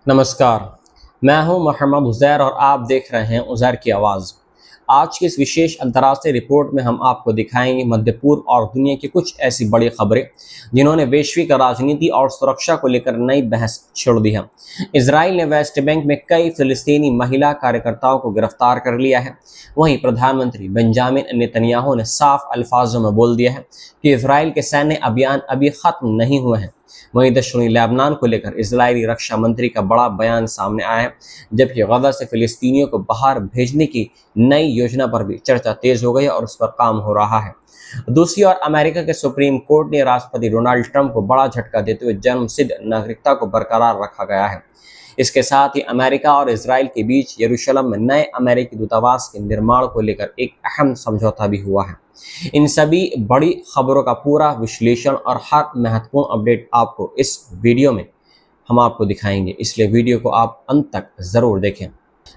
नमस्कार, मैं हूं मोहम्मद उज़ैर और आप देख रहे हैं उज़ैर की आवाज़। आज की इस विशेष अंतर्राष्ट्रीय रिपोर्ट में हम आपको दिखाएंगे मध्य पूर्व और दुनिया की कुछ ऐसी बड़ी खबरें जिन्होंने वैश्विक राजनीति और सुरक्षा को लेकर नई बहस छेड़ दी है। इसराइल ने वेस्ट बैंक में कई फिलिस्तीनी महिला कार्यकर्ताओं को गिरफ्तार कर लिया है। वहीं प्रधानमंत्री बेंजामिन नेतन्याहू ने साफ अल्फाजों में बोल दिया है कि इसराइल के सैन्य अभियान अभी खत्म नहीं हुए हैं। वहीं दक्षिणी लेबनान को लेकर इजरायली रक्षा मंत्री का बड़ा बयान सामने आया है, जबकि गजा से फिलिस्तीनियों को बाहर भेजने की नई योजना पर भी चर्चा तेज हो गई और उस पर काम हो रहा है। दूसरी ओर अमेरिका के सुप्रीम कोर्ट ने राष्ट्रपति डोनाल्ड ट्रंप को बड़ा झटका देते हुए जन्मसिद्ध नागरिकता को बरकरार रखा गया है। इसके साथ ही अमेरिका और इसराइल के बीच यरूशलेम में नए अमेरिकी दूतावास के निर्माण को लेकर एक अहम समझौता भी हुआ है। इन सभी बड़ी खबरों का पूरा विश्लेषण और हर महत्वपूर्ण अपडेट आपको इस वीडियो में हम आपको दिखाएंगे, इसलिए वीडियो को आप अंत तक जरूर देखें।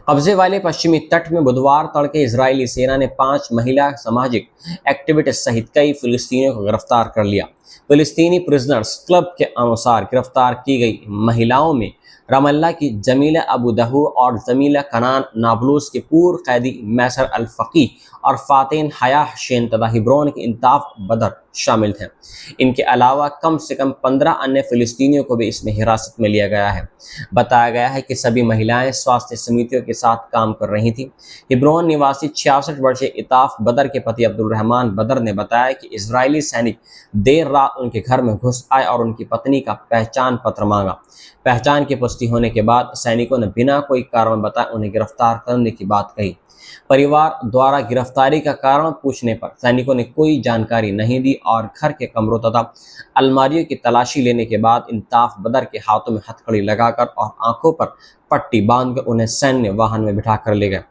कब्जे वाले पश्चिमी तट में बुधवार तड़के इजरायली सेना ने 5 महिला सामाजिक एक्टिविस्ट सहित कई फिलिस्तीनियों को गिरफ्तार कर लिया। फिलिस्तीनी प्रिजनर्स क्लब के अनुसार गिरफ्तार की गई महिलाओं में रमल्ला की जमीला अबू दहू और जमीला कनान नाबलूस के पूर्व कैदी मैसर अल फ़की और फ़ातिन हया शेन तथा हिब्रोन के इंताफ बदर शामिल थे। इनके अलावा कम से कम 15 अन्य फिलिस्तीनियों को भी इसमें हिरासत में लिया गया है। बताया गया है कि सभी महिलाएं स्वास्थ्य समितियों के साथ काम कर रही थीं। हिब्रोन निवासी 66 वर्षीय इताफ बदर के पति अब्दुल रहमान बदर ने बताया कि इजरायली सैनिक देर रात उनके घर में घुस आए और उनकी पत्नी का पहचान पत्र मांगा। पहचान की पुष्टि होने के बाद सैनिकों ने बिना कोई कारण बताए उन्हें गिरफ्तार करने की बात कही। परिवार द्वारा गिरफ्तारी का कारण पूछने पर सैनिकों ने कोई जानकारी नहीं दी और घर के कमरों तथा अलमारियों की तलाशी लेने के बाद इंताफ बदर के हाथों में हथकड़ी लगाकर और आंखों पर पट्टी बांधकर उन्हें सैन्य वाहन में बिठा कर ले गए।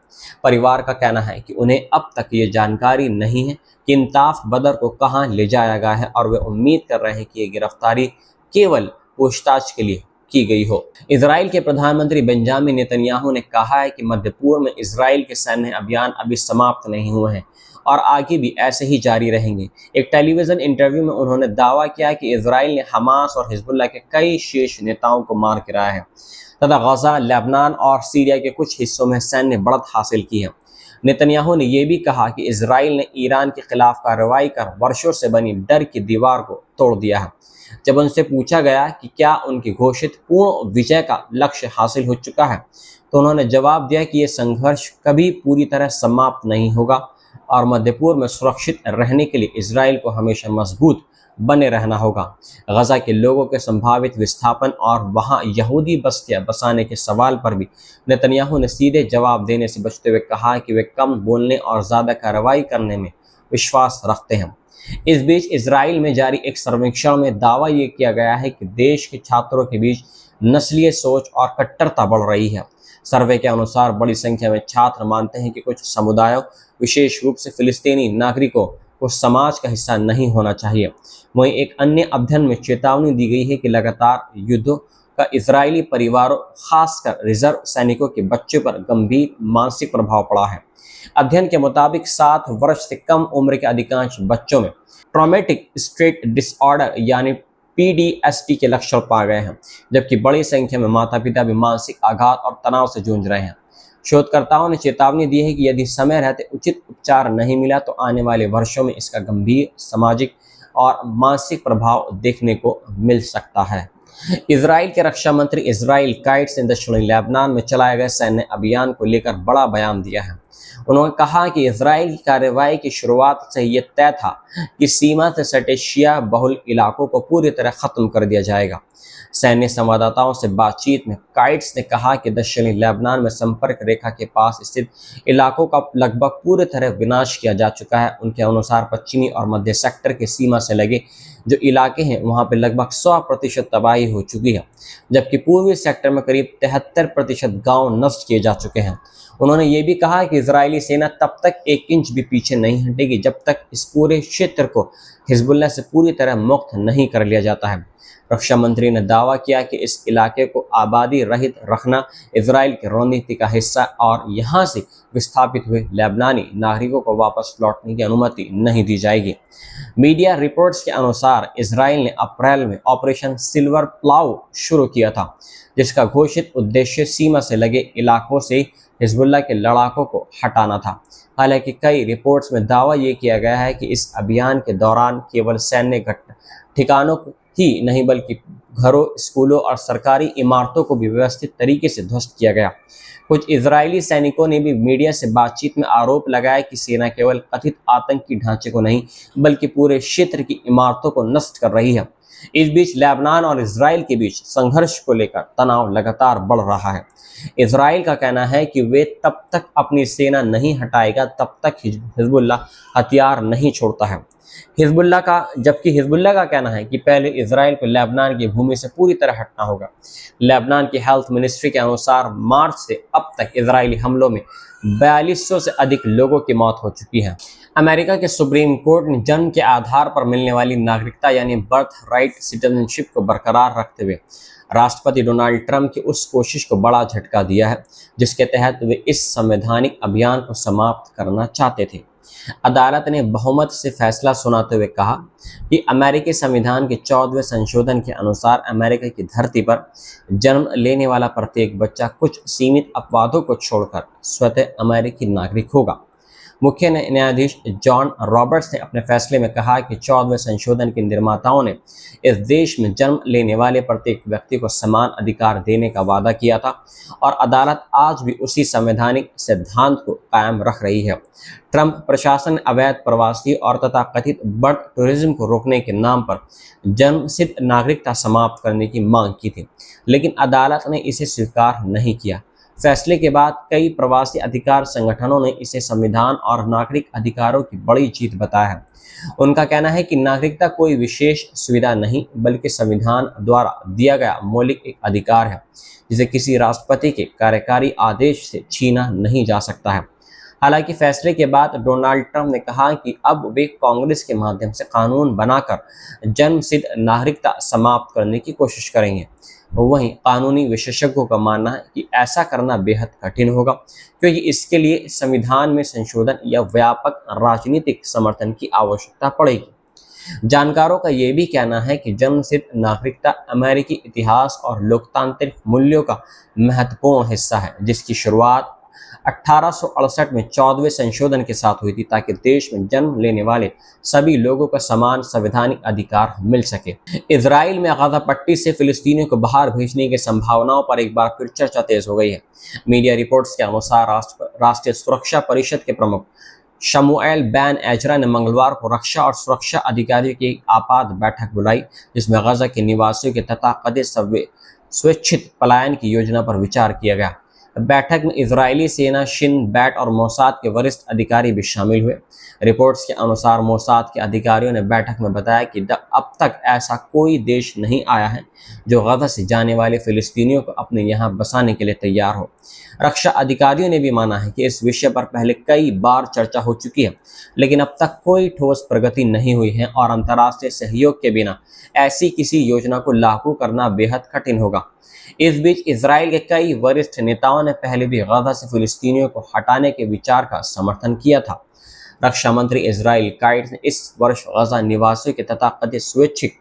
परिवार का कहना है कि उन्हें अब तक ये जानकारी नहीं है कि इंताफ बदर को कहां ले जाया गया है और वे उम्मीद कर रहे हैं कि ये गिरफ्तारी केवल पूछताछ के लिए की गई हो। इजराइल के प्रधानमंत्री बेंजामिन नेतन्याहू ने कहा है कि मध्य पूर्व में इजराइल के सैन्य अभियान अभी समाप्त नहीं हुए हैं और आगे भी ऐसे ही जारी रहेंगे। एक टेलीविजन इंटरव्यू में उन्होंने दावा किया कि इजराइल ने हमास और हिजबुल्लाह के कई शीर्ष नेताओं को मार गिराया है तथा गजा, लेबनान और सीरिया के कुछ हिस्सों में सैन्य बढ़त हासिल की है। नेतन्याहू ने यह भी कहा कि इजराइल ने ईरान के खिलाफ कार्रवाई कर वर्षों से बनी डर की दीवार को तोड़ दिया है। जब उनसे पूछा गया कि क्या उनकी घोषित पूर्ण विजय का लक्ष्य हासिल हो चुका है, तो उन्होंने जवाब दिया कि यह संघर्ष कभी पूरी तरह समाप्त नहीं होगा और मध्य पूर्व में सुरक्षित रहने के लिए इजराइल को हमेशा मजबूत बने रहना होगा। गजा के लोगों के संभावित विस्थापन और वहां यहूदी बस्तियां बसाने के सवाल पर भी नेतन्याहू ने सीधे जवाब देने से बचते हुए कहा कि वे कम बोलने और ज़्यादा कार्रवाई करने में विश्वास रखते हैं। इस बीच इजराइल में जारी एक सर्वेक्षण में दावा ये किया गया है कि देश के छात्रों के बीच नस्लीय सोच और कट्टरता बढ़ रही है। सर्वे के अनुसार बड़ी संख्या में छात्र मानते हैं कि कुछ समुदायों, विशेष रूप से फिलिस्तीनी नागरिकों को समाज का हिस्सा नहीं होना चाहिए। वहीं एक अन्य अध्ययन में चेतावनी दी गई है कि लगातार युद्धों का इजरायली परिवारों, खासकर रिजर्व सैनिकों के बच्चों पर गंभीर मानसिक प्रभाव पड़ा है। अध्ययन के मुताबिक 7 वर्ष से कम उम्र के अधिकांश बच्चों में ट्रॉमेटिक स्ट्रेस डिसऑर्डर यानी PTSD के लक्षण पाए गए हैं, जबकि बड़ी संख्या में माता पिता भी मानसिक आघात और तनाव से जूझ रहे हैं। शोधकर्ताओं ने चेतावनी दी है कि यदि समय रहते उचित उपचार नहीं मिला तो आने वाले वर्षों में इसका गंभीर सामाजिक और मानसिक प्रभाव देखने को मिल सकता है। इजराइल के रक्षा मंत्री इजराइल काइट्स ने दक्षिणी लेबनान में चलाए गए सैन्य अभियान को लेकर बड़ा बयान दिया है। उन्होंने कहा कि इजराइल की कार्रवाई की शुरुआत से यह तय था कि सीमा से सटे शिया बहुल इलाकों को पूरी तरह खत्म कर दिया जाएगा। सैन्य संवाददाताओं से बातचीत में काइट्स ने कहा कि दक्षिणी लेबनान में संपर्क रेखा के पास स्थित इलाकों का लगभग पूरी तरह विनाश किया जा चुका है। उनके अनुसार पश्चिमी और मध्य सेक्टर के सीमा से लगे जो इलाके हैं वहां पर लगभग 100% तबाही हो चुकी है, जबकि पूर्वी सेक्टर में करीब 73% गांव नष्ट किए जा चुके हैं। उन्होंने ये भी कहा कि इजरायली सेना तब तक 1 इंच भी पीछे नहीं हटेगी जब तक इस पूरे क्षेत्र को हिजबुल्लाह से पूरी तरह मुक्त नहीं कर लिया जाता है। रक्षा मंत्री ने दावा किया कि इस इलाके को आबादी रहित रखना इजराइल की रणनीति का हिस्सा और यहाँ से विस्थापित हुए लेबनानी नागरिकों को वापस लौटने की अनुमति नहीं दी जाएगी। मीडिया रिपोर्ट्स के अनुसार इजराइल ने अप्रैल में ऑपरेशन सिल्वर प्लाउ शुरू किया था, जिसका घोषित उद्देश्य सीमा से लगे इलाकों से हिजबुल्लाह के लड़ाकों को हटाना था। हालांकि कई रिपोर्ट्स में दावा ये किया गया है कि इस अभियान के दौरान केवल सैन्य ठिकानों ही नहीं बल्कि घरों, स्कूलों और सरकारी इमारतों को भी व्यवस्थित तरीके से ध्वस्त किया गया। कुछ इजरायली सैनिकों ने भी मीडिया से बातचीत में आरोप लगाया कि सेना केवल कथित आतंकी ढांचे को नहीं बल्कि पूरे क्षेत्र की इमारतों को नष्ट कर रही है। इस बीच लेबनान और इजराइल के बीच संघर्ष को लेकर तनाव लगातार बढ़ रहा है। इजराइल का कहना है कि वे तब तक अपनी सेना नहीं हटाएगा तब तक हिजबुल्लाह हथियार नहीं छोड़ता है। जबकि हिजबुल्लाह का कहना है कि पहले इजराइल को लेबनान की भूमि से पूरी तरह हटना होगा। लेबनान की हेल्थ मिनिस्ट्री के अनुसार मार्च से अब तक इजरायली हमलों में 4200 से अधिक लोगों की मौत हो चुकी है। अमेरिका के सुप्रीम कोर्ट ने जन्म के आधार पर मिलने वाली नागरिकता यानी बर्थ राइट सिटीजनशिप को बरकरार रखते हुए राष्ट्रपति डोनाल्ड ट्रंप की उस कोशिश को बड़ा झटका दिया है जिसके तहत वे इस संवैधानिक अभियान को समाप्त करना चाहते थे। अदालत ने बहुमत से फैसला सुनाते हुए कहा कि अमेरिकी संविधान के 14वें संशोधन के अनुसार अमेरिका की धरती पर जन्म लेने वाला प्रत्येक बच्चा कुछ सीमित अपवादों को छोड़कर स्वतः अमेरिकी नागरिक होगा। मुख्य न्यायाधीश जॉन रॉबर्ट्स ने अपने फैसले में कहा कि 14वें संशोधन के निर्माताओं ने इस देश में जन्म लेने वाले प्रत्येक व्यक्ति को समान अधिकार देने का वादा किया था और अदालत आज भी उसी संवैधानिक सिद्धांत को कायम रख रही है। ट्रंप प्रशासन ने अवैध प्रवासी और तथा कथित बर्ड टूरिज्म को रोकने के नाम पर जन्मसिद्ध नागरिकता समाप्त करने की मांग की थी, लेकिन अदालत ने इसे स्वीकार नहीं किया। फैसले के बाद कई प्रवासी अधिकार संगठनों ने इसे संविधान और नागरिक अधिकारों की बड़ी जीत बताया है। उनका कहना है कि नागरिकता कोई विशेष सुविधा नहीं बल्कि संविधान द्वारा दिया गया मौलिक एक अधिकार है जिसे किसी राष्ट्रपति के कार्यकारी आदेश से छीना नहीं जा सकता है। हालांकि फैसले के बाद डोनाल्ड ट्रंप ने कहा कि अब वे कांग्रेस के माध्यम से कानून बनाकर जन्मसिद्ध नागरिकता समाप्त करने की कोशिश करेंगे। वहीं कानूनी विशेषज्ञों का मानना है कि ऐसा करना बेहद कठिन होगा क्योंकि इसके लिए संविधान में संशोधन या व्यापक राजनीतिक समर्थन की आवश्यकता पड़ेगी। जानकारों का यह भी कहना है कि जन्मसिद्ध नागरिकता अमेरिकी इतिहास और लोकतांत्रिक मूल्यों का महत्वपूर्ण हिस्सा है जिसकी शुरुआत 1868 में 14वें संशोधन के साथ हुई थी ताकि देश में जन्म लेने वाले सभी लोगों को समान संवैधानिक अधिकार मिल सके। इजराइल में गजा पट्टी से फिलिस्तीनियों को बाहर भेजने की संभावनाओं पर एक बार फिर चर्चा तेज हो गई है। मीडिया रिपोर्ट्स के अनुसार राष्ट्रीय सुरक्षा परिषद के प्रमुख शमूएल बैन एजरा ने मंगलवार को रक्षा और सुरक्षा अधिकारियों की एक आपात बैठक बुलाई जिसमें गजा के निवासियों के तथाकथित स्वैच्छित पलायन की योजना पर विचार किया गया। बैठक में इजरायली सेना, शिन बैट और मोसाद के वरिष्ठ अधिकारी भी शामिल हुए। रिपोर्ट्स के अनुसार मोसाद के अधिकारियों ने बैठक में बताया कि अब तक ऐसा कोई देश नहीं आया है जो गजा से जाने वाले फिलिस्तीनियों को अपने यहाँ बसाने के लिए तैयार हो। रक्षा अधिकारियों ने भी माना है कि इस विषय पर पहले कई बार चर्चा हो चुकी है लेकिन अब तक कोई ठोस प्रगति नहीं हुई है और अंतर्राष्ट्रीय सहयोग के बिना ऐसी किसी योजना को लागू करना बेहद कठिन होगा। इस बीच इजराइल के कई वरिष्ठ नेताओं ने पहले भी गजा से फिलिस्तीनियों को हटाने के विचार का समर्थन किया था। रक्षा मंत्री इजराइल काइट्स ने इस वर्ष गजा निवासियों के तथाकथित स्वैच्छिक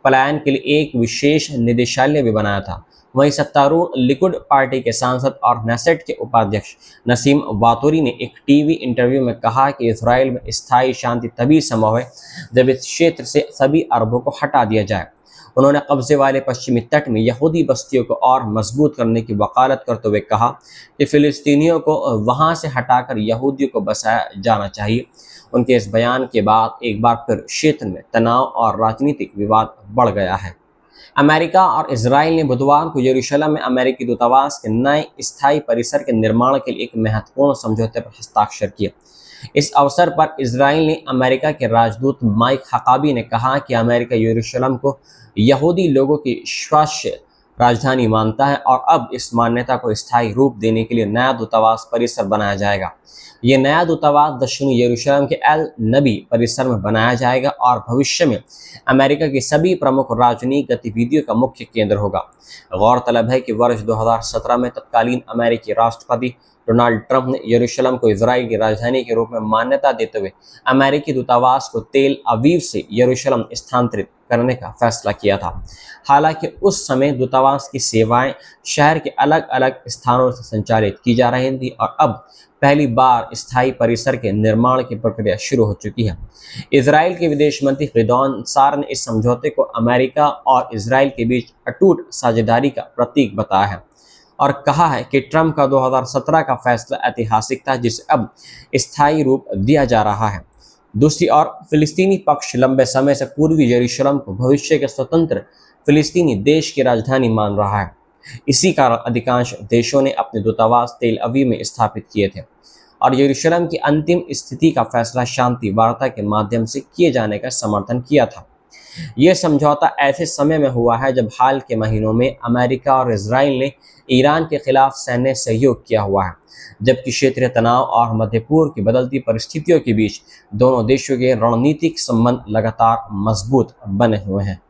पलायन के लिए एक विशेष निदेशालय भी बनाया था। वहीं सत्तारूढ़ लिकुड पार्टी के सांसद और नेसेट के उपाध्यक्ष नसीम वातोरी ने एक टीवी इंटरव्यू में कहा कि इजराइल में स्थायी शांति तभी संभव है जब इस क्षेत्र से सभी अरबों को हटा दिया जाए। उन्होंने कब्जे वाले पश्चिमी तट में यहूदी बस्तियों को और मजबूत करने की वकालत करते हुए कहा कि फिलिस्तीनियों को वहां से हटाकर यहूदियों को बसाया जाना चाहिए। उनके इस बयान के बाद एक बार फिर क्षेत्र में तनाव और राजनीतिक विवाद बढ़ गया है। अमेरिका और इजराइल ने बुधवार को यरूशलेम में अमेरिकी दूतावास के नए स्थायी परिसर के निर्माण के लिए एक महत्वपूर्ण समझौते पर हस्ताक्षर किए। इस अवसर पर इजराइल ने अमेरिका के राजदूत माइक हकाबी ने कहा कि अमेरिका यरूशलेम को यहूदी लोगों की स्वास्थ्य राजधानी मानता है और अब इस मान्यता को स्थायी रूप देने के लिए नया दूतावास परिसर बनाया जाएगा। ये नया दूतावास दक्षिणी यरूशलेम के एल नबी परिसर में बनाया जाएगा और भविष्य में अमेरिका की सभी प्रमुख राजनयिक गतिविधियों का मुख्य केंद्र होगा। गौरतलब है कि वर्ष 2017 में तत्कालीन अमेरिकी राष्ट्रपति डोनाल्ड ट्रंप ने यरूशलेम को इजराइल की राजधानी के रूप में मान्यता देते हुए अमेरिकी दूतावास को तेल अवीव से यरूशलेम स्थानांतरित करने का फैसला किया था। हालांकि उस समय दूतावास की सेवाएं शहर के अलग अलग स्थानों से संचालित की जा रही थी और अब पहली बार स्थायी परिसर के निर्माण की प्रक्रिया शुरू हो चुकी है। इजराइल के विदेश मंत्री गिदोन सार ने इस समझौते को अमेरिका और इजराइल के बीच अटूट साझेदारी का प्रतीक बताया है और कहा है कि ट्रंप का 2017 का फैसला ऐतिहासिक था जिसे अब स्थायी रूप दिया जा रहा है। दूसरी ओर फिलिस्तीनी पक्ष लंबे समय से पूर्वी यरूशलेम को भविष्य के स्वतंत्र फिलिस्तीनी देश की राजधानी मान रहा है। इसी कारण अधिकांश देशों ने अपने दूतावास तेल अवीव में स्थापित किए थे और यरूशलेम की अंतिम स्थिति का फैसला शांति वार्ता के माध्यम से किए जाने का समर्थन किया था। यह समझौता ऐसे समय में हुआ है जब हाल के महीनों में अमेरिका और इजराइल ने ईरान के खिलाफ सैन्य सहयोग किया हुआ है, जबकि क्षेत्रीय तनाव और मध्य पूर्व की बदलती परिस्थितियों के बीच दोनों देशों के रणनीतिक संबंध लगातार मजबूत बने हुए हैं।